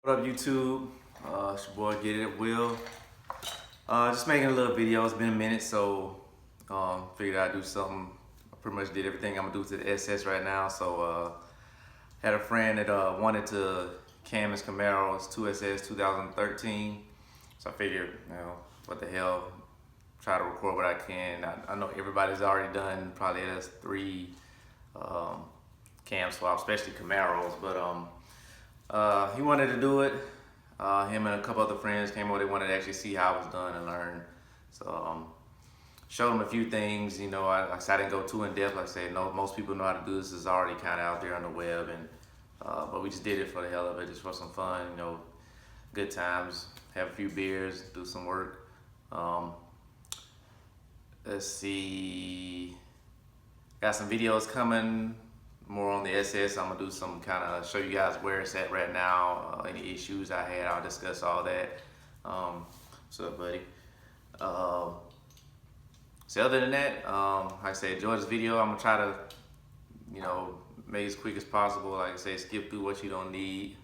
What up, YouTube? It's your boy Get It Will. Just making a little video. It's been a minute, so figured I'd do something. I pretty much did everything I'm gonna do to the SS right now. So had a friend that wanted to cam his Camaro 2SS 2013. So I figured, you know, what the hell, try to record what I can. I know everybody's already done probably at least 3 cam swaps, especially Camaros, but he wanted to do it. Him and a couple other friends came over. They wanted to actually see how it was done and learn. So showed them a few things. You know, like I said, I didn't go too in depth. Like I said, no, most people know how to do this. It's already kind of out there on the web, and but we just did it for the hell of it, just for some fun. You know, good times. Have a few beers, do some work. Let's see. Got some videos coming. More on the SS. I'm gonna do some kind of show you guys where it's at right now. Any issues I had, I'll discuss all that. What's up, buddy? So other than that, like I said, enjoy this video. I'm gonna try to, you know, make it as quick as possible. Like I said, skip through what you don't need.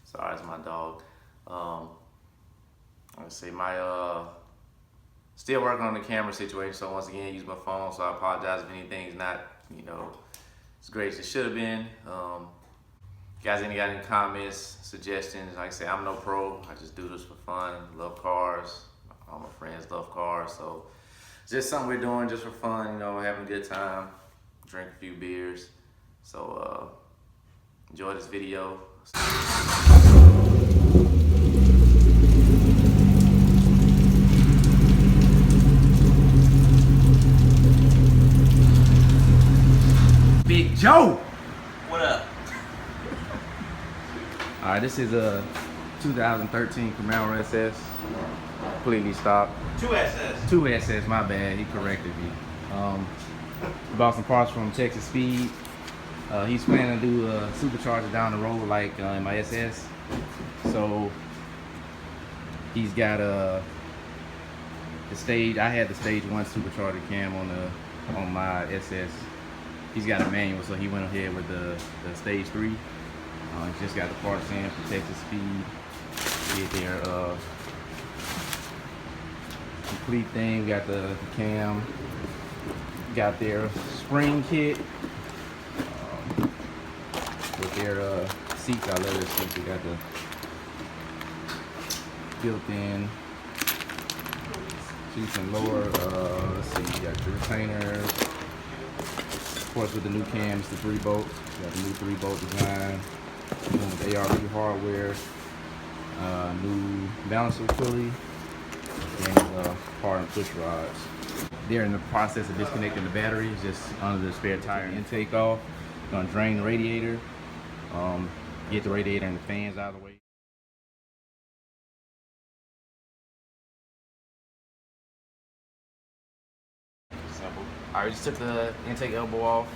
Sorry, it's my dog. Let's see, my still working on the camera situation. So once again, use my phone. So I apologize if anything's not, you know, as great as it should have been. Guys, got any comments, suggestions? Like I say, I'm no pro. I just do this for fun. Love cars. All my friends love cars. So it's just something we're doing just for fun, you know, having a good time, drink a few beers. So enjoy this video. Big Joe! What up? Alright, this is a 2013 Camaro SS. Completely stopped. 2SS. 2SS, my bad. He corrected me. Bought some parts from Texas Speed. He's planning to do a Supercharger down the road like in my SS. So he's got the stage. I had the stage 1 Supercharger cam on my SS. He's got a manual, so he went ahead with the stage 3. He's just got the parts in for Texas Speed. Get their complete thing. Got the cam. Got their spring kit with their seats. I love their seats. They got the built-in seats and lower. Let's see. You got the retainers. Of course, with the new cams, the 3 bolts. Got the new 3-bolt design. With ARB hardware. New balancer pulley. And hard and push rods. They're in the process of disconnecting the batteries, just under the spare tire intake off. Gonna drain the radiator. Get the radiator and the fans out of the way. Simple. I just took the intake elbow off.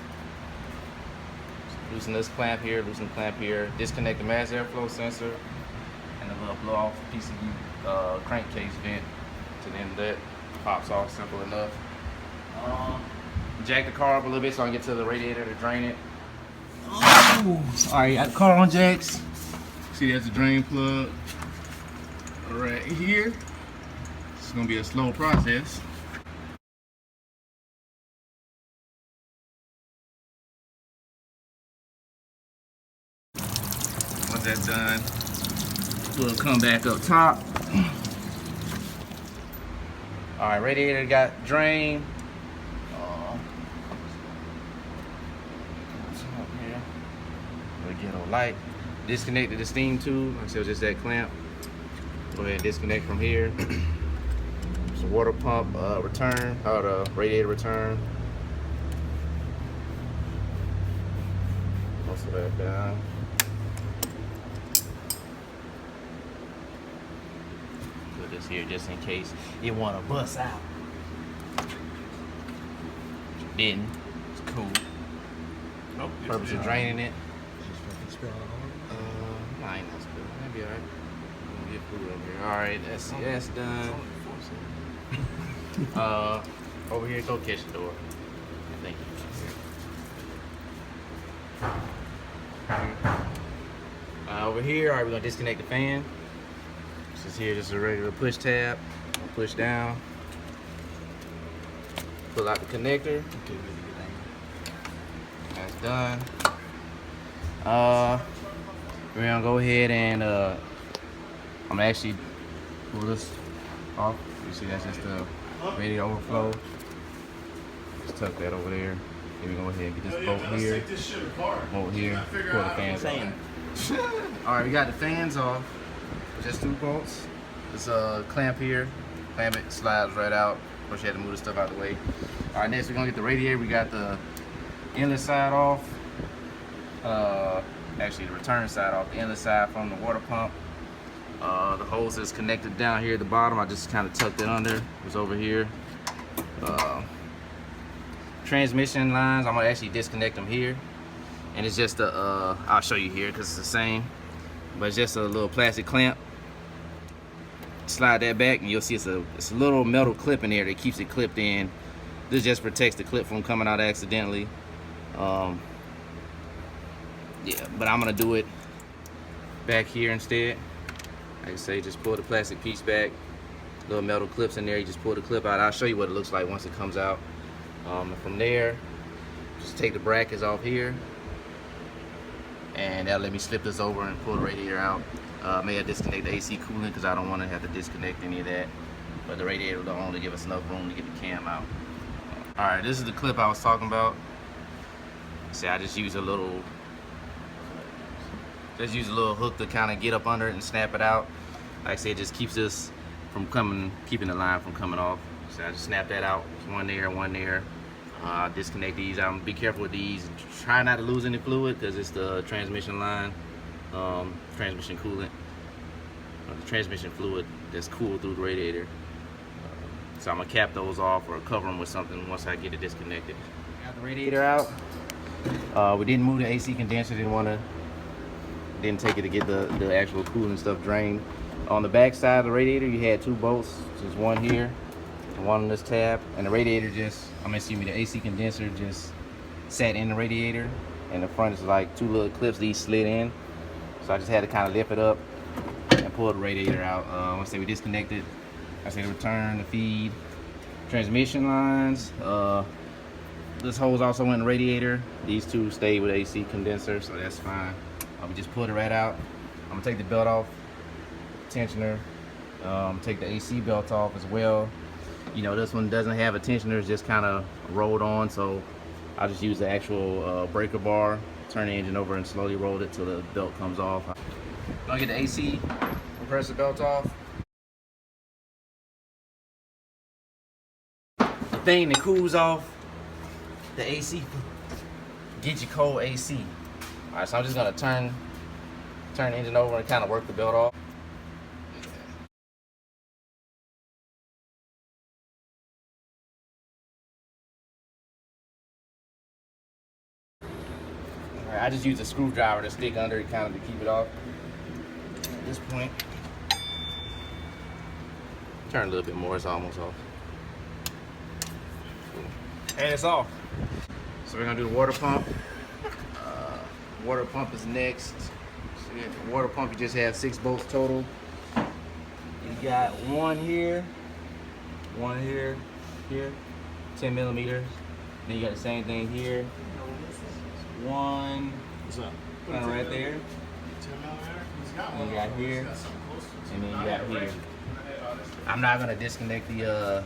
Loosen this clamp here, loosen the clamp here. Disconnect the mass airflow sensor and the little blow off PCU crankcase vent to the end of that. Pops off, simple enough. Jack the car up a little bit so I can get to the radiator to drain it. Alright, got the car on jacks. See, that's the drain plug right here. It's gonna be a slow process. Once that's done, we'll come back up top. Alright, radiator got drained. Ghetto light. Disconnected the steam tube. Like I said, just that clamp. Go ahead and disconnect from here. It's a water pump return, or the radiator return. Most of that down. Put this here just in case you want to bust out. Didn't. It's cool. Nope. Purpose of draining it. Nah, ain't no spill. That'd be alright. Get food over here. Alright, that's done. Over here, go catch the door. Thank you. over here, all right, we're gonna disconnect the fan. This is here, just a regular push tab. Push down. Pull out the connector. That's done. We're gonna go ahead and I'm gonna actually pull this off. You see that's just the radiator overflow. Just tuck that over there. Then we go ahead and get this bolt here. Bolt here. Pull the fans off. Alright, we got the fans off. Just 2 bolts. This clamp here. Clamp it, slides right out. Of course you had to move the stuff out of the way. Alright, next we're gonna get the radiator. We got the inlet side off. Actually the return side off. The inlet side from the water pump. The hose is connected down here at the bottom. I just kind of tucked it under. It's over here. Transmission lines, I'm gonna actually disconnect them here. And it's just a, I'll show you here because it's the same. But it's just a little plastic clamp. Slide that back and you'll see it's a little metal clip in there that keeps it clipped in. This just protects the clip from coming out accidentally. Yeah, but I'm gonna do it back here instead. Like I say, just pull the plastic piece back. Little metal clips in there, you just pull the clip out. I'll show you what it looks like once it comes out. And from there, just take the brackets off here. And that'll let me slip this over and pull the radiator out. May I disconnect the AC coolant because I don't want to have to disconnect any of that. But the radiator will only give us enough room to get the cam out. Alright, this is the clip I was talking about. See, I just use a little hook to kind of get up under it and snap it out. Like I said, it just keeps this from keeping the line from coming off. So I just snap that out. One there, one there. Disconnect these. I'm be careful with these. Try not to lose any fluid because it's the transmission line, transmission coolant, the transmission fluid that's cooled through the radiator. So I'm gonna cap those off or cover them with something once I get it disconnected. Got the radiator out. We didn't move the AC condenser. Didn't take it to get the actual coolant stuff drained. On the back side of the radiator, you had 2 bolts. Just one here. One on this tab, and the radiator the AC condenser just sat in the radiator, and the front is like 2 little clips, these slid in. So I just had to kind of lift it up and pull the radiator out. Once we disconnected, I said return the feed transmission lines. This hose also went in the radiator. These 2 stayed with AC condenser, so that's fine. We just pulled it right out. I'm gonna take the belt off, tensioner, take the AC belt off as well. You know, this one doesn't have a tensioner, it's just kind of rolled on, so I'll just use the actual breaker bar, turn the engine over and slowly roll it till the belt comes off. I'm gonna get the AC compressor belt off. The thing that cools off the AC, get you cold AC. All right, so I'm just gonna turn the engine over and kind of work the belt off. I just use a screwdriver to stick under it kind of to keep it off. At this point, turn a little bit more, it's almost off. And it's off. So we're gonna do the water pump. Water pump is next. So the water pump, you just have 6 bolts total. You got one here, 10 millimeters. Then you got the same thing here. One, what's up? Right there. 10 millimeter. And you got here, and then you got here. I'm not gonna disconnect the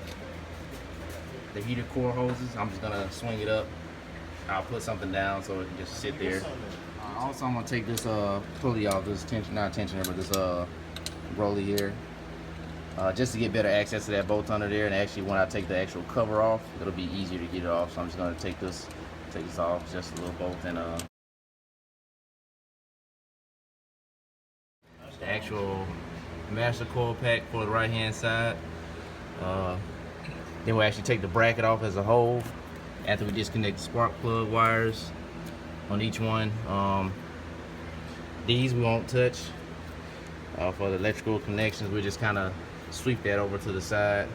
heater core hoses. I'm just gonna swing it up. I'll put something down so it can just sit there. Also, I'm gonna take this pulley off, this not tensioner, but this rolly here, just to get better access to that bolt under there. And actually, when I take the actual cover off, it'll be easier to get it off. So I'm just gonna take this off, just a little bolt, and the actual master coil pack for the right hand side. Then we'll actually take the bracket off as a whole after we disconnect the spark plug wires on each one. These we won't touch. For the electrical connections, we'll just kind of sweep that over to the side,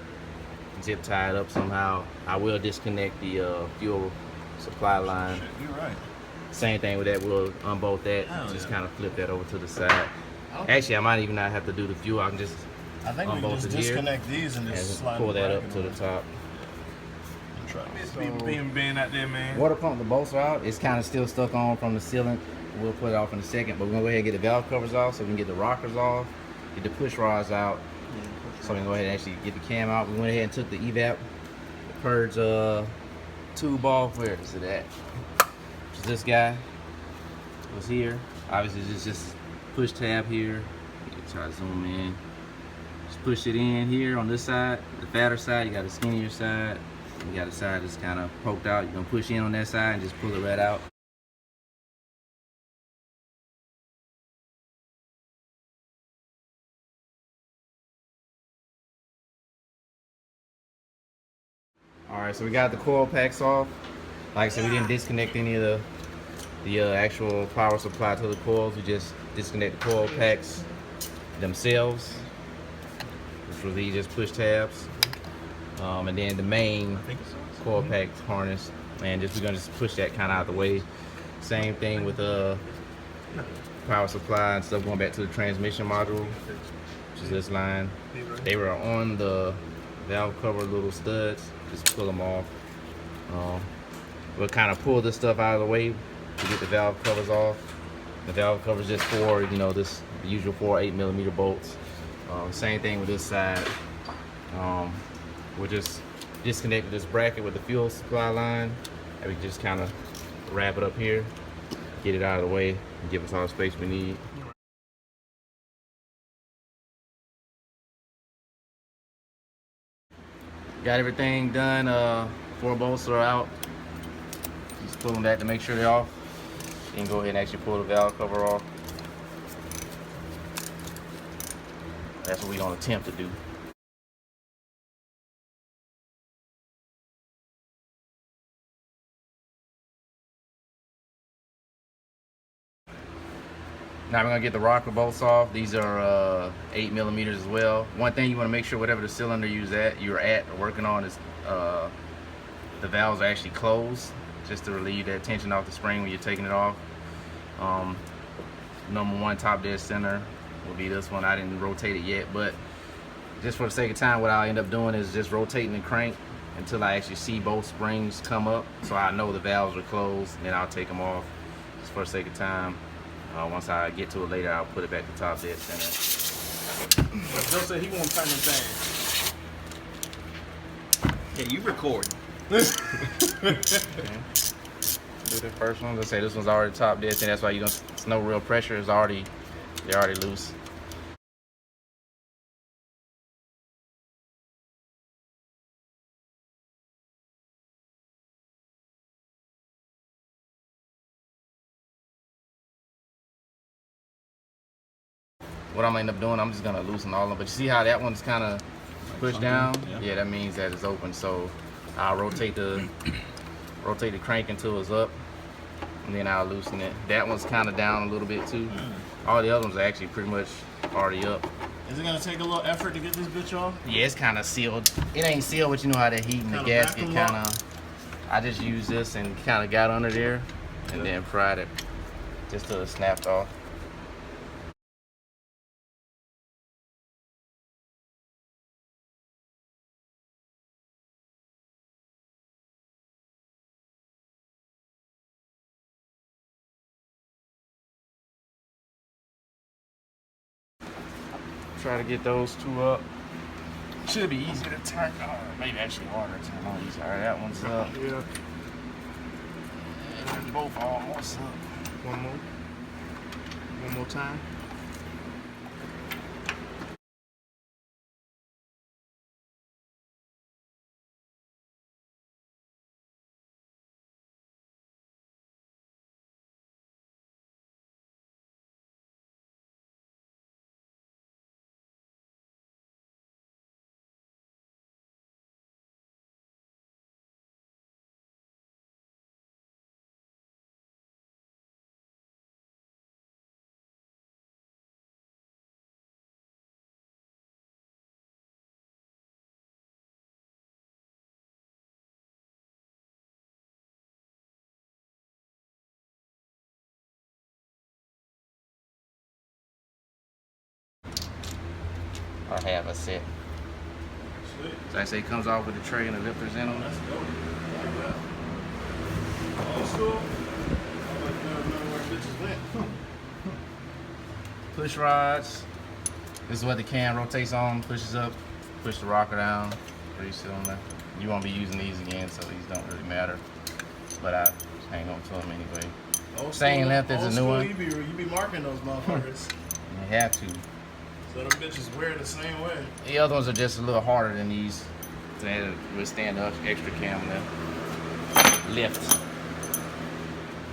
zip tie it up somehow. I will disconnect the fuel supply line. You're right. Same thing with that. We'll unbolt that. Just kind of flip that over to the side. Actually, I might even not have to do the fuel. I can just unbolt it here. Disconnect these and just slide pull that up to the top. Being out there, man. Water pump, the bolts are out. It's kind of still stuck on from the sealant. We'll put it off in a second, but we're gonna go ahead and get the valve covers off so we can get the rockers off, get the push rods out. So we can go ahead and actually get the cam out. We went ahead and took the evap, the purge tube off. Where is it at? Which is this guy. Was here. Obviously, just push tab here. Try to zoom in. Just push it in here on this side. The fatter side, you got the skinnier side. You got the side that's kind of poked out. You're gonna push in on that side and just pull it right out. All right, so we got the coil packs off. Like I said, we didn't disconnect any of the actual power supply to the coils. We just disconnect the coil packs themselves, which will be just push tabs, and then the main coil pack harness, and we're gonna just push that kind of out of the way. Same thing with the power supply and stuff going back to the transmission module, which is this line. They were on the valve cover little studs. Just pull them off. We'll kind of pull this stuff out of the way to get the valve covers off. The valve covers just for, you know, the usual 4 8mm bolts. Same thing with this side. We'll just disconnect this bracket with the fuel supply line, and we just kind of wrap it up here, get it out of the way, and give us all the space we need. Got everything done. 4 bolts are out. Just pulling that to make sure they're off. You can go ahead and actually pull the valve cover off. That's what we're gonna attempt to do. Now we're gonna get the rocker bolts off. These are 8mm as well. One thing you wanna make sure whatever the cylinder you're at or working on is the valves are actually closed, just to relieve that tension off the spring when you're taking it off. Number 1 top dead center will be this one. I didn't rotate it yet, but just for the sake of time, what I'll end up doing is just rotating the crank until I actually see both springs come up, so I know the valves are closed, and then I'll take them off just for the sake of time. Once I get to it later, I'll put it back to top dead center. Joe said he won't turn them things. Yeah, you recording. Okay. Do the first one. Let's say this one's already top dead center. That's why it's no real pressure. They're already loose. What I'm gonna end up doing, I'm just gonna loosen all of them. But you see how that one's kind of pushed down? Yeah, that means that it's open. So I'll rotate the crank until it's up, and then I'll loosen it. That one's kind of down a little bit too. All the other ones are actually pretty much already up. Is it gonna take a little effort to get this bitch off? Yeah, it's kind of sealed. It ain't sealed, but you know how that heat and the gasket kind of. I just used this and kind of got under there, and then pried it just till it snapped off. Try to get those 2 up. Should be easy to turn. Maybe actually harder to turn on these. All right, that one's up. Yeah. And they're both almost up. One more time. or have a set. Sweet. So I say it comes off with the tray and the lifters in them. That's dope. I like that. Old school. I like to remember where bitches went. Push rods. This is what the cam rotates on, pushes up, push the rocker down, pretty cylinder. You won't be using these again, so these don't really matter. But I hang on to them anyway. Old Same school, length as old the new school, one. You be marking those motherfuckers. You have to. So them bitches wear the same way. The other ones are just a little harder than these. They withstand the extra cam lift.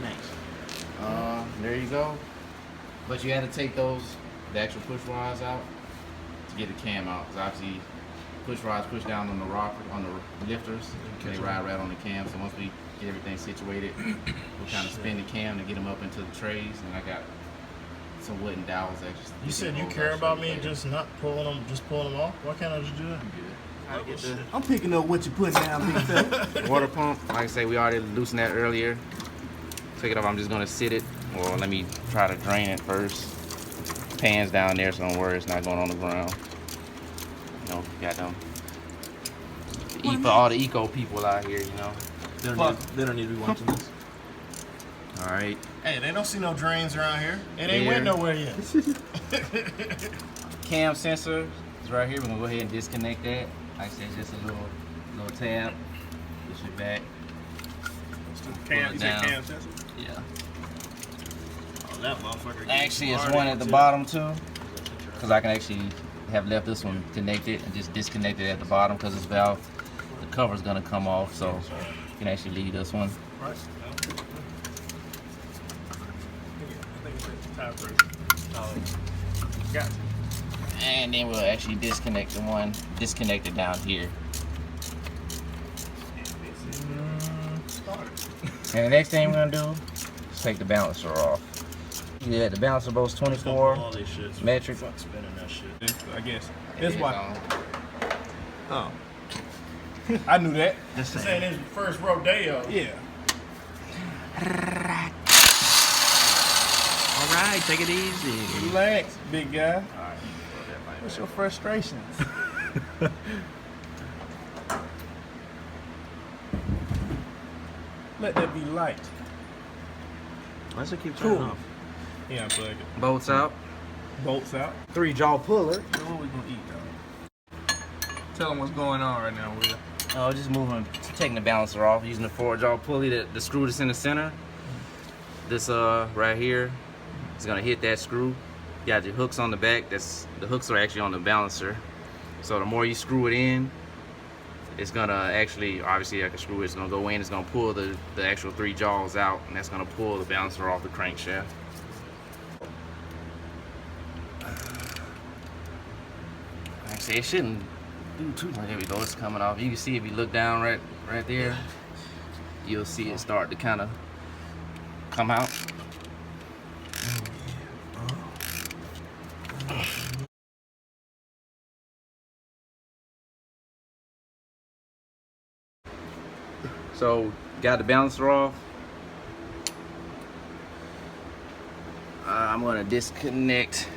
Nice. There you go. But you had to take the actual push rods out to get the cam out. Because obviously, push rods push down on the rocker, on the lifters. And they ride right on the cam. So once we get everything situated, we'll kind of spin the cam to get them up into the trays. And I got some wooden dowels actually. You said you care about me just not pulling them, just pulling them off? Why can't I just do that? I'm picking up what you're putting down, big fella. Water pump, like I say, we already loosened that earlier. Take it off, I'm just gonna sit it. Well, let me try to drain it first. Pan's down there, so don't worry, it's not going on the ground. You know, got them. For all the eco people out here, you know. They don't need to be watching this. All right. Hey, they don't see no drains around here. It ain't went nowhere yet. Cam sensor is right here. We're gonna go ahead and disconnect that. Like I said, it's just a little tab. Push it back. Cam, you said cam sensor? Yeah. Oh, that motherfucker. Actually, it's one at the bottom too, because I can actually have left this one connected and just disconnect it at the bottom because this valve, the cover's gonna come off, so you can actually leave this one. Right. Got you. And then we'll actually disconnect it down here. And the next thing we're gonna do is take the balancer off. Yeah, the balancer bolt's 24 All this shit. metric. Fuck spinning that shit. I guess. It It's is why. on. Oh. I knew that. Just This ain't his first rodeo. Yeah. All right, take it easy. Relax, big guy. What's your frustrations? Let that be light. Let's just keep turning Cool. off. Yeah, plug it. Bolts out. Bolts out. 3-jaw puller. What we gonna eat though? Tell them what's going on right now, Will. Oh, just taking the balancer off, using the 4-jaw pulley, the screw that's in the center. This right here is gonna hit that screw. You got your hooks on the back. The hooks are actually on the balancer. So the more you screw it in, it's gonna actually, obviously I can screw it, it's gonna go in, it's gonna pull the actual 3 jaws out, and that's gonna pull the balancer off the crankshaft. Like I say, it shouldn't do too much. There we go, it's coming off. You can see if you look down right there, you'll see it start to kind of come out. So, got the balancer off. I'm gonna disconnect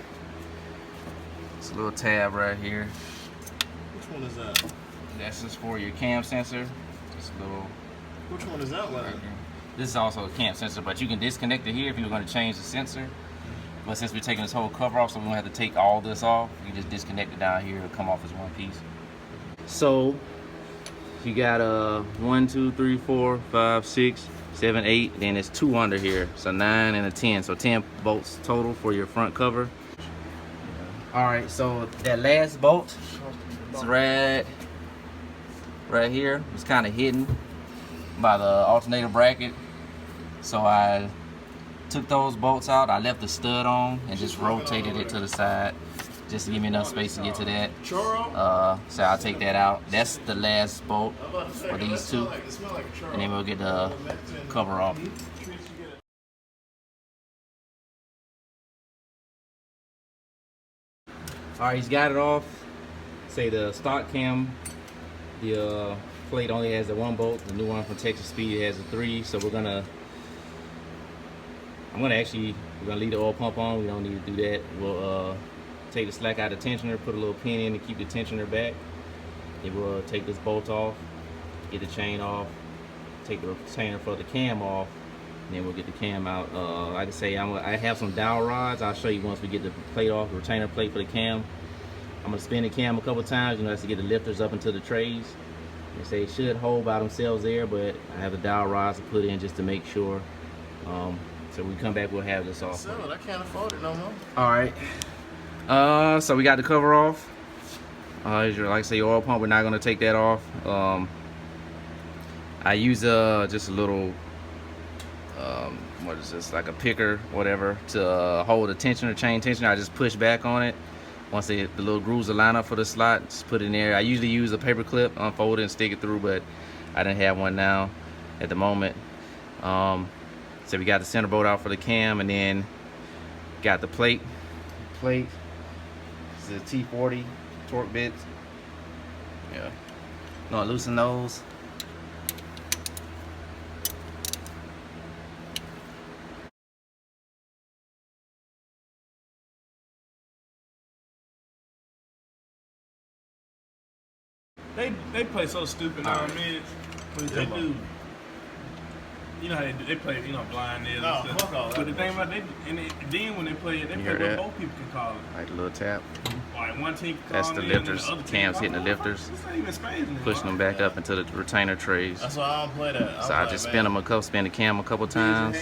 this little tab right here. Which one is that? That's just for your cam sensor. Just a little. Which one is that one? Right here. This is also a cam sensor, but you can disconnect it here if you're gonna change the sensor. But since we're taking this whole cover off, so we don't have to take all this off, you just disconnect it down here, it'll come off as one piece. So, you got 1, 2, 3, 4, 5, 6, 7, 8, then it's 2 under here, so 9 and a 10, so 10 bolts total for your front cover. All right, so that last bolt is right here. It's kind of hidden by the alternator bracket, so I took those bolts out. I left the stud on and just rotated it to the side, just to give me enough space to get to that. So I'll take that out. That's the last bolt for these two, and then we'll get the cover off. All right, he's got it off. Say the stock cam, the plate only has the 1 bolt. The new one from Texas Speed has a 3. So we're gonna leave the oil pump on. We don't need to do that. We'll take the slack out of the tensioner, put a little pin in to keep the tensioner back. Then we'll take this bolt off, get the chain off, take the retainer for the cam off, and then we'll get the cam out. Like I say, I have some dowel rods. I'll show you once we get the plate off, the retainer plate for the cam. I'm gonna spin the cam a couple times, you know, that's to get the lifters up into the trays. They say it should hold by themselves there, but I have the dowel rods to put in just to make sure. So when we come back, we'll have this off. Sell it. I can't afford it no more. All right. So we got the cover off. Like I say, oil pump. We're not gonna take that off. I use just a little, what is this? Like a picker, whatever, to hold the tensioner, chain tensioner. I just push back on it. Once the little grooves are lined up for the slot, just put it in there. I usually use a paper clip, unfold it and stick it through, but I didn't have one now at the moment. So we got the center bolt out for the cam, and then got the plate. This is a T40 torque bits. Yeah. No, loosen those. They play so stupid on mids. They do. You know how they do? They play, you know, blind is. No, fuck all that. But the thing about it, then when they play it, they play what both people can call it. Like a little tap. Like one team can That's call the it, and then lifters. the other team Cam's call hitting it. the lifters. This ain't even spacing. Pushing them back up into the retainer trays. That's why I don't play that. So I just spin the cam a couple times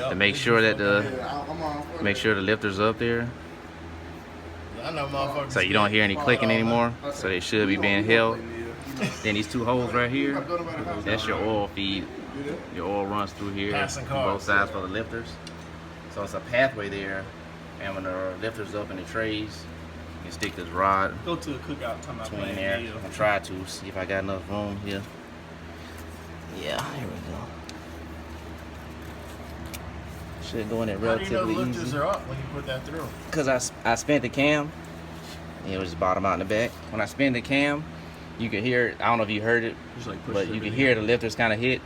to make sure that make sure the lifters up there. I know motherfuckers. So you don't hear any clicking anymore. So they should be being held. Then these two holes right here, that's your oil feed. Your oil runs through here, Passing on both cars. sides for the lifters. So it's a pathway there. And when the lifters up in the trays, you can stick this rod Go to a cookout talking about between playing there. deal. I'm gonna try to see if I got enough room here. Yeah, here we go. Should go in there How do you know the relatively lifters easy. are up when you put that through? Cause I spent the cam, and it was just bottom out in the back. When I spin the cam, you can hear it. I don't know if you heard it, but you can hear the lifters kind of hit.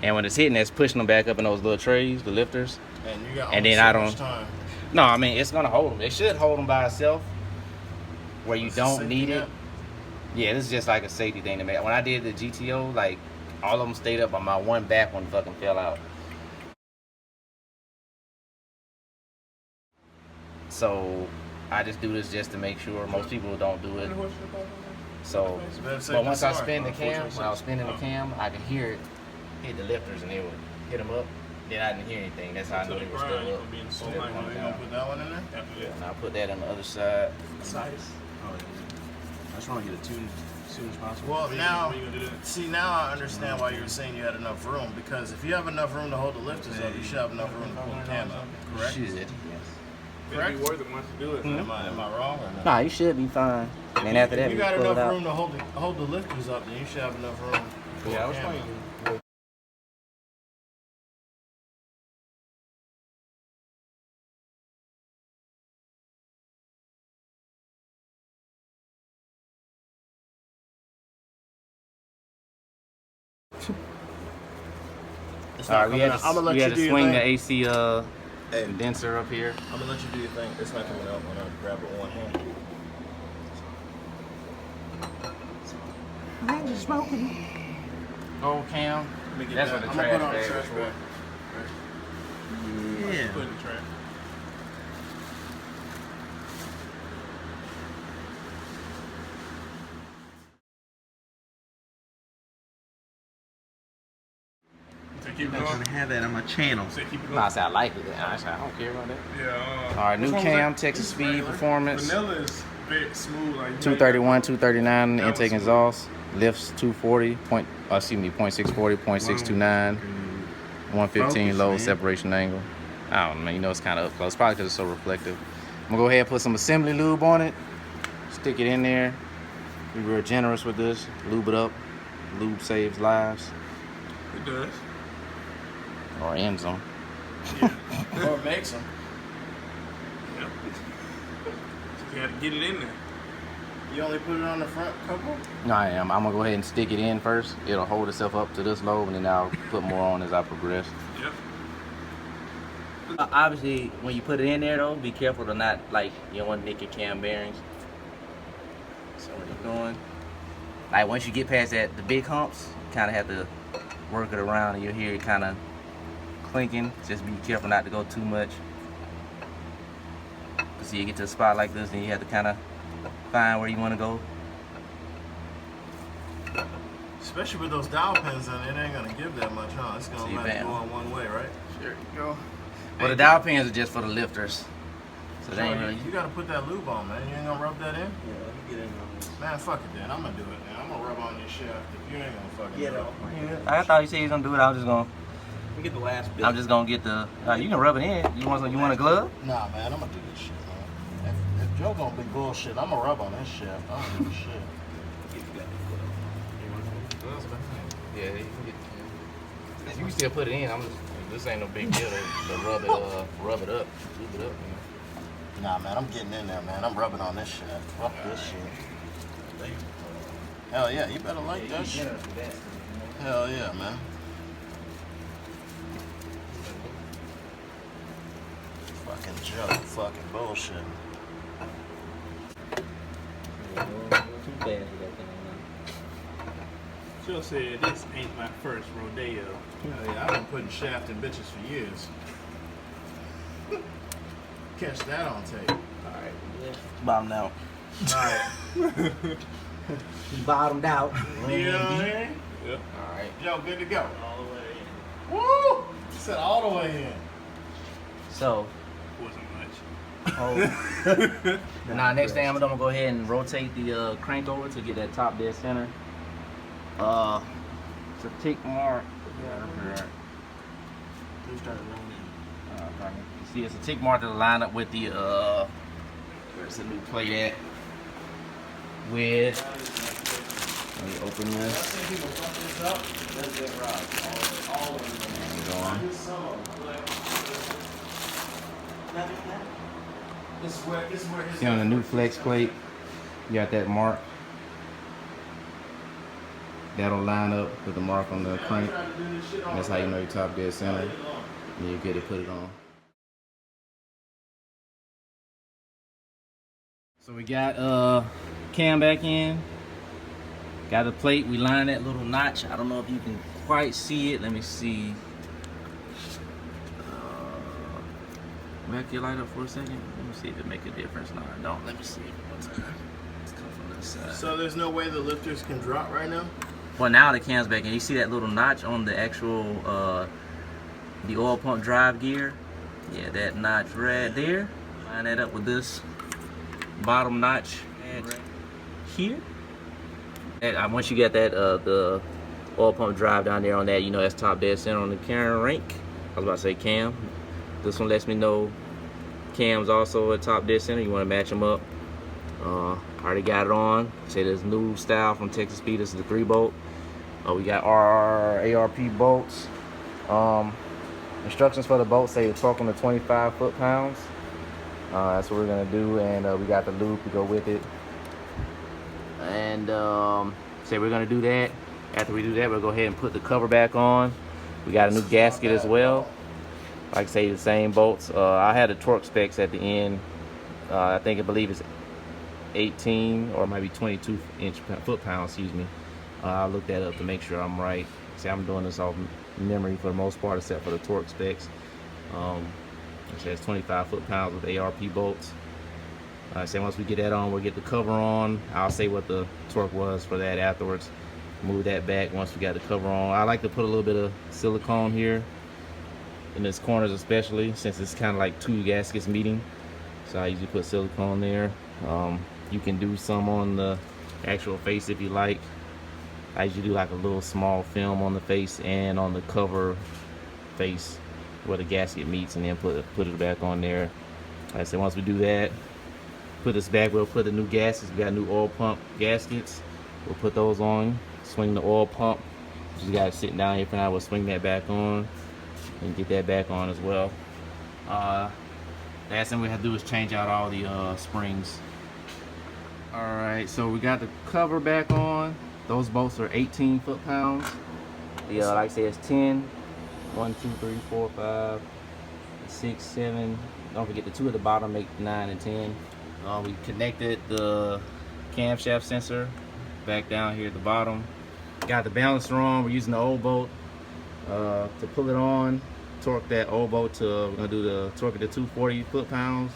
And when it's hitting, that's pushing them back up in those little trays, the lifters. And you got And only then so I much don't- time. No, I mean, it's gonna hold them. It should hold them by itself, where you It's a don't safety need it. net. Yeah, this is just like a safety thing to make. When I did the GTO, like, all of them stayed up, but my one back one fucking fell out. So I just do this just to make sure. Most people don't do it. So, It's better safe but than once I sorry, spin the cam, unfortunately. when I was spinning the cam, I could hear it hit the lifters, and they would hit them up. Then I didn't hear anything. That's how I knew they were still up. So you gonna put that one in there? And I'll put that on the other side. Size. I just want to get it tuned as soon as possible. Well, now, Where you gonna do that? see, now I understand why you were saying you had enough room. Because if you have enough room to hold the lifters up, you should have enough room to pull the cam out. Correct? Should. Yes. It'd be worth it once you do it. Am I wrong or not? Nah, you should be fine. And then after that, If you we got pull it enough out. room to hold the lifters up, then you should have enough room to pull Yeah, I the was cam playing. out. It's All not right, we coming had out. I'ma to, let we you had to do your swing the thing. AC condenser up here. I'm gonna let you do your thing. It's not coming out when I grab it with one hand. I'm just smoking. Gold cam. Let me get That's that. what the I'm gonna put on the trash trash bag bag. Yeah. Put it in the trash. So keep I'm not going. trying to have that on my channel. So keep it No, I going. said I like it. I said I don't care about that. Yeah. All right, new which one was cam, that? Texas This is Speed regular. Performance. Vanilla is very smooth. Like 231, 239 That was intake smooth. exhaust. Lifts 240, .640, .629, 115 Focus, low man. separation angle. I don't know, you know it's kind of up close. Probably because it's so reflective. I'm gonna go ahead and put some assembly lube on it. Stick it in there. Be real generous with this. Lube it up. Lube saves lives. It does. Or ends them. Or makes them. Yep. You gotta get it in there. You only put it on the front couple? No, I am. I'm gonna go ahead and stick it in first. It'll hold itself up to this low, and then I'll put more on as I progress. Yep. Obviously, when you put it in there though, be careful to not, like, you don't want to nick your cam bearings. So what you're doing, like once you get past the big humps, you kind of have to work it around, and you'll hear it kind of clinking. Just be careful not to go too much. So you get to a spot like this, and you have to kind of find where you want to go. Especially with those dowel pins in it, ain't gonna give that much, huh? It's gonna let it go on one way, right? There you go. Well, the dowel pins are just for the lifters. So they ain't Joe, really... you gotta put that lube on, man. You ain't gonna rub that in? Yeah, let me get in on this. Man, fuck it then. I'm gonna do it, man. I'm gonna rub on your shaft if you ain't gonna fucking Get do it. off my head. I thought you said you was gonna do it. I was just gonna. Let me get the last bit. I'm just gonna get the. You can rub it in. You want a glove? Nah, man, I'm gonna do this shit, man. If Joe gonna be bullshit, I'm gonna rub on this shaft. I don't give a shit. Yeah, you can get. You can still put it in. This ain't no big deal to rub it up, lube it up. You know? Nah, man, I'm getting in there, man. I'm rubbing on this shaft. Fuck this shit. Hell yeah, you better like that shit. Hell yeah, man. Fucking Joe, fucking bullshit. Too fast with that thing. Joe said this ain't my first rodeo. Hell yeah, I've been putting shaft in bitches for years. Catch that on tape. Bottomed out. Alright. He bottomed out. You know what I mean? Yep. Alright. Joe, good to go. All the way. Woo! He said all the way in. So, Wasn't much. now next thing I'm gonna go ahead and rotate the crank over to get that top dead center. It's a tick mark. You started rolling You see, it's a tick mark to line up with the where's the new plate at? With, let me open this. See, on the new flex plate, you got that mark. That'll line up with the mark on the crank. And that's how you know your top dead center. And you get it, put it on. So we got cam back in. Got the plate. We lined that little notch. I don't know if you can quite see it. Let me see. Back your light up for a second. Let me see if it make a difference. No, I don't. Let me see. Let's come from this side. So there's no way the lifters can drop right now? Well, now the cam's back in. You see that little notch on the actual the oil pump drive gear? Yeah, that notch right there. Line that up with this bottom notch right here. And once you get that the oil pump drive down there on that, you know that's top dead center on the camera rank. I was about to say cam. This one lets me know cam's also at top dead center. You want to match them up. Already got it on. Say this new style from Texas Speed. This is the 3-bolt. We got our ARP bolts. Instructions for the bolt say the torque on the 25 foot-pounds. That's what we're gonna do, and we got the loop to go with it. And say we're gonna do that. After we do that, we'll go ahead and put the cover back on. We got a new gasket as well. Like I say, the same bolts. I had the torque specs at the end. I believe it's 18 or maybe 22 foot-pounds, excuse me. I looked that up to make sure I'm right. See, I'm doing this off memory for the most part, except for the torque specs. It says 25 foot-pounds with ARP bolts. I say once we get that on, we'll get the cover on. I'll say what the torque was for that afterwards. Move that back once we got the cover on. I like to put a little bit of silicone here in this corners, especially since it's kind of like two gaskets meeting. So I usually put silicone there. You can do some on the actual face if you like. I usually do like a little small film on the face and on the cover face where the gasket meets, and then put it back on there. Like I said, once we do that, put this back, we'll put the new gaskets. We got new oil pump gaskets. We'll put those on. Swing the oil pump. Just got it sitting down here for now. We'll swing that back on and get that back on as well. Last thing we have to do is change out all the springs. Alright, so we got the cover back on. Those bolts are 18 foot-pounds. The like I said, it's 10. 1, 2, 3, 4, 5, 6, 7. Don't forget the 2 at the bottom make 9 and 10. We connected the camshaft sensor back down here at the bottom. Got the balancer on. We're using the old bolt to pull it on. Torque that old bolt to, we're gonna do the torque it to 240 foot-pounds.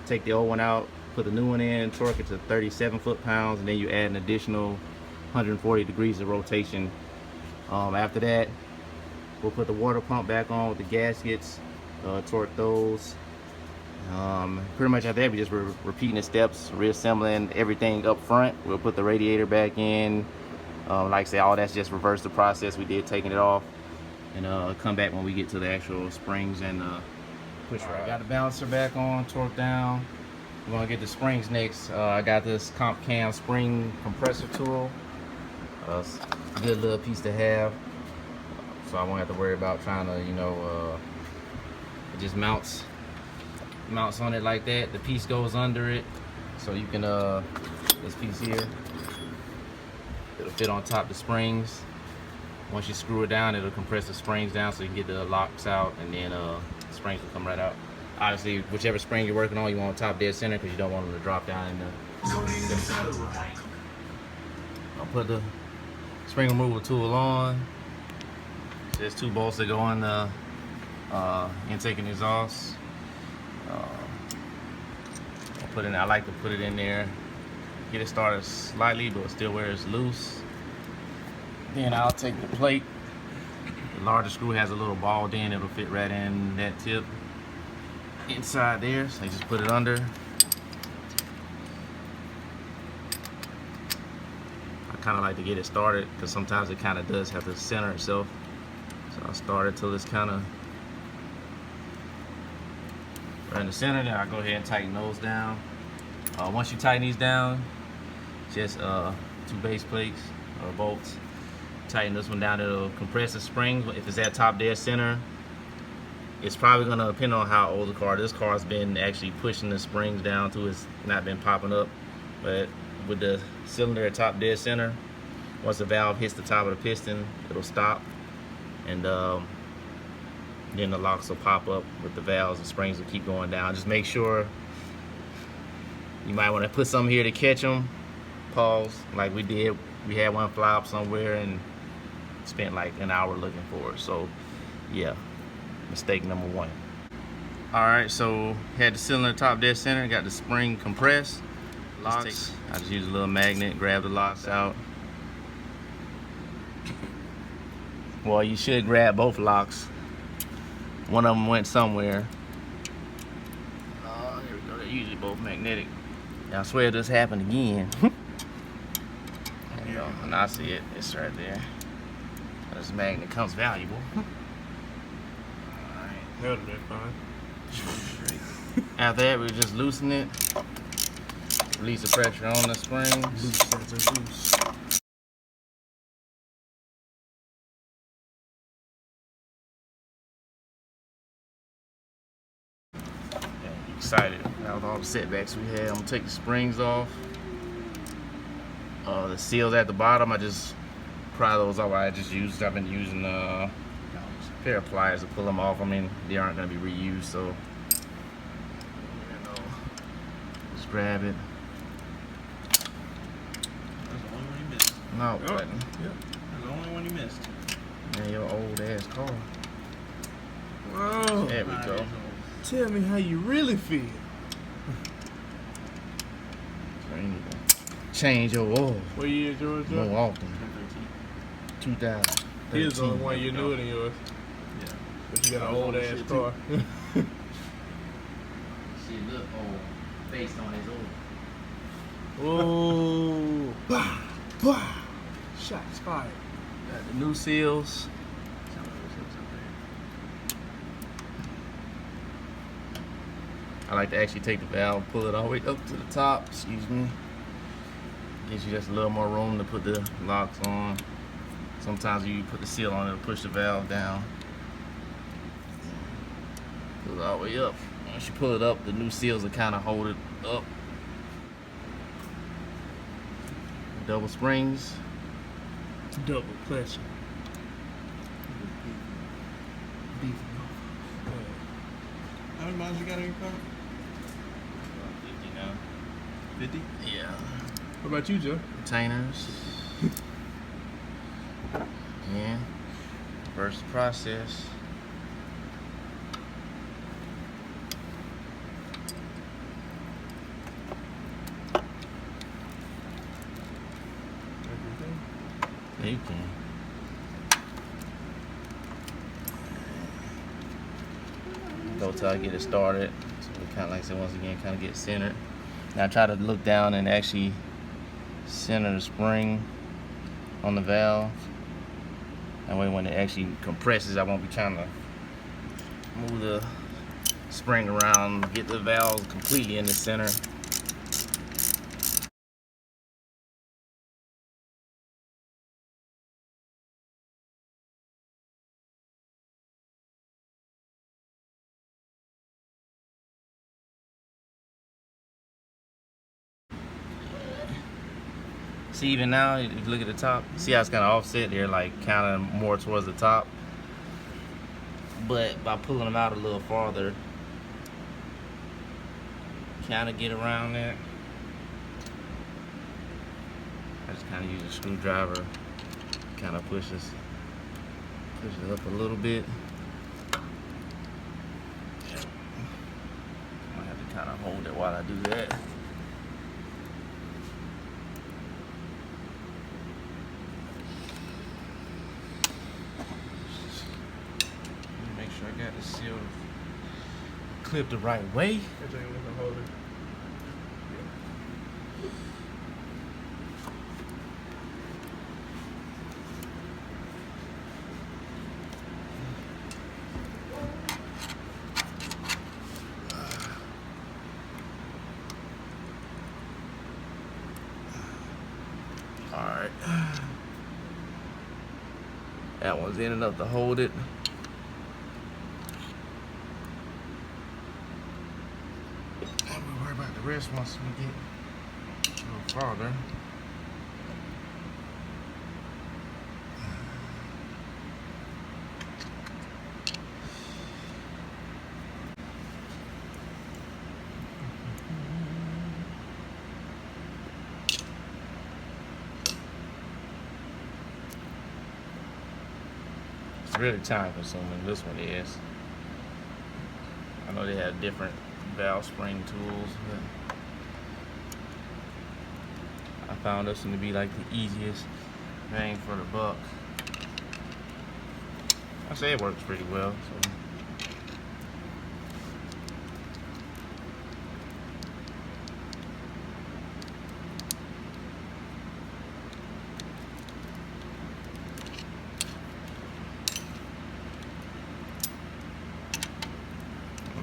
Take the old one out, put the new one in, torque it to 37 foot-pounds, and then you add an additional 140 degrees of rotation. After that, we'll put the water pump back on with the gaskets, torque those. Pretty much after that, we just repeating the steps, reassembling everything up front. We'll put the radiator back in. Like I said, all that's just reverse the process we did taking it off, and come back when we get to the actual springs and push rod. Got the balancer back on, torque down. We're gonna get the springs next. I got this Cam spring compressor tool. It's a good little piece to have, so I won't have to worry about trying to, you know, it just mounts on it like that. The piece goes under it, so you can this piece here, it'll fit on top of the springs. Once you screw it down, it'll compress the springs down so you can get the locks out, and then the springs will come right out. Obviously, whichever spring you're working on, you want top dead center because you don't want them to drop down in the. I'll put the spring removal tool on. There's 2 bolts that go on the intake and exhaust. I like to put it in there, get it started slightly, but still where it's loose. Then I'll take the plate. The larger screw has a little ball in, it'll fit right in that tip inside there, so you just put it under. I kind of like to get it started because sometimes it kind of does have to center itself, so I'll start it till it's kind of right in the center. Then I'll go ahead and tighten those down. Once you tighten these down, just 2 base plates or bolts. Tighten this one down, it'll compress the springs. If it's at top dead center, it's probably gonna depend on how old the car. This car's been actually pushing the springs down to it's not been popping up. But with the cylinder at top dead center, once the valve hits the top of the piston, it'll stop, and then the locks will pop up with the valves. The springs will keep going down. Just make sure you might want to put something here to catch them. Pause, like we did. We had one fly up somewhere and spent like an hour looking for it. So yeah, mistake number 1. All right, so had the cylinder top dead center, got the spring compressed. Locks, I just use a little magnet, grab the locks out. Well, you should grab both locks. One of them went somewhere. There we go, they're usually both magnetic. Now I swear this happened again. There you go, and I see it, it's right there. This magnet comes valuable. Alright. That would have been fine. After that, we just loosen it. Release the pressure on the springs. Loose sensor, loose. Excited about all the setbacks we had. I'm gonna take the springs off. The seals at the bottom, I just pry those off. I've been using a pair of pliers to pull them off. I mean, they aren't gonna be reused, so just grab it. That's the only one you missed. No, Oh, button. yeah. That's the only one you missed. Man, your old ass car. Whoa. There we go. Tell me how you really feel. So you need to change your oil What year is yours, Joe? more often. 2000. His is only 1 year newer than yours. Yeah. But you got an old ass car. Shit look old based on his oil. Oh. Bah, bah. Shots fired. Got the new seals. I like to actually take the valve, pull it all the way up to the top, excuse me. Gives you just a little more room to put the locks on. Sometimes you put the seal on, it'll push the valve down. Pull it all the way up. Once you pull it up, the new seals will kind of hold it up. Double springs. Double pressure. miles you got in your car? 50 now. 50? Yeah. What about you, Joe? Containers. Yeah. First process. Yeah, you can. Go till I get it started. So we kind of, like I said, once again, kind of get centered. Now I try to look down and actually center the spring on the valve. That way when it actually compresses, I won't be trying to move the spring around, get the valve completely in the center. See, even now, if you look at the top, see how it's kind of offset there, like kind of more towards the top. But by pulling them out a little farther, kind of get around that. I just kind of use a screwdriver, kind of push it up a little bit. I have to kind of hold it while I do that. Make sure I got the seal clipped the right way. That thing was a holder. Alright. That one's in enough to hold it. And we'll worry about the rest once we get a little farther. It's really time consuming, this one is. I know they have different valve spring tools, but I found this one to be like the easiest bang for the buck. I say it works pretty well. So.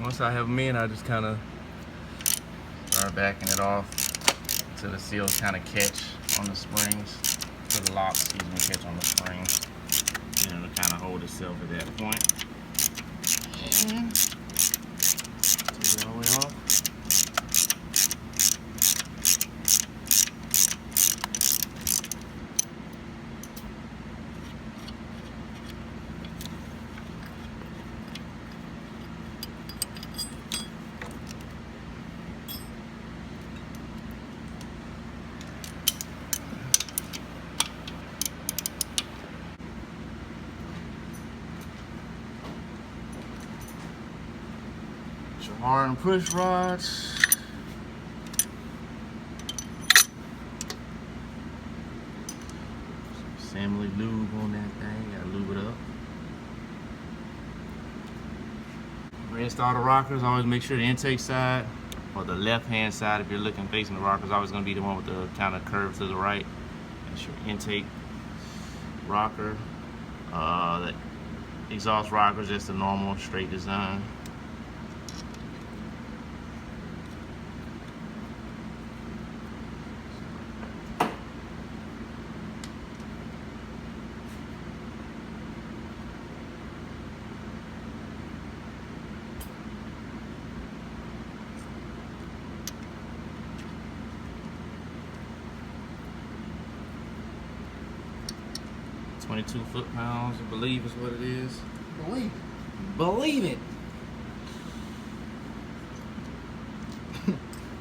Once I have them in, I just kind of start backing it off till the seals kind of catch on the springs, till the locks, catch on the springs. And it'll kind of hold itself at that point. And take it all the way off. Hard and push rods. Some assembly lube on that thing. Gotta lube it up. Reinstall the rockers. Always make sure the intake side or the left hand side, if you're looking facing the rockers, always gonna be the one with the kind of curve to the right. That's your intake rocker. The exhaust rockers, just the normal straight design. .22 foot-pounds, I believe is what it is. Believe. Believe it.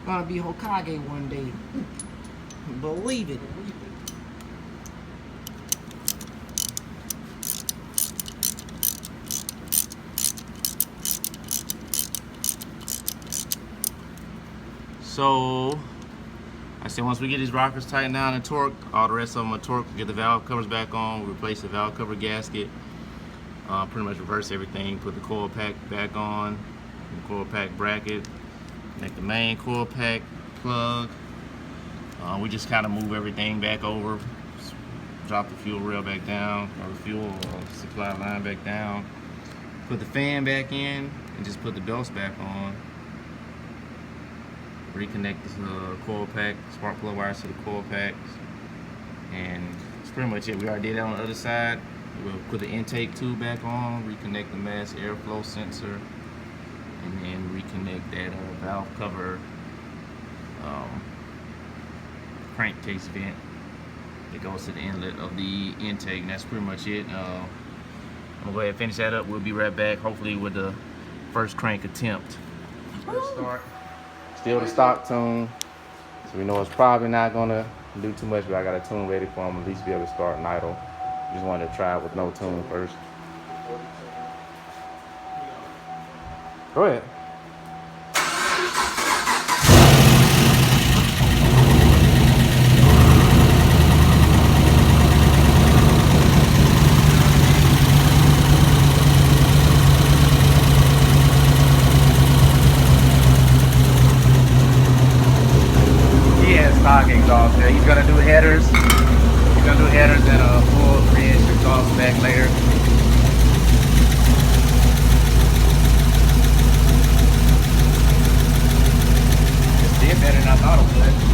Gonna be Hokage one day. Believe it. So, I said once we get these rockers tightened down and torqued, all the rest of them are torqued, get the valve covers back on, replace the valve cover gasket, pretty much reverse everything, put the coil pack back on, the coil pack bracket, connect the main coil pack plug. We just kind of move everything back over, drop the fuel rail back down, or the fuel supply line back down, put the fan back in, and just put the belts back on. Reconnect the coil pack, spark plug wires to the coil packs, and that's pretty much it. We already did that on the other side. We'll put the intake tube back on, reconnect the mass airflow sensor, and then reconnect that valve cover crankcase vent that goes to the inlet of the intake, and that's pretty much it. I'm gonna go ahead and finish that up. We'll be right back, hopefully with the first crank attempt. Let's start. Still the stock tune, so we know it's probably not gonna do too much, but I got a tune ready for them, at least be able to start and idle. Just wanted to try it with no tune first. Go ahead. Stock exhaust there. He's gonna do headers. He's gonna do headers and a full 3-inch exhaust back later. It did better than I thought it would.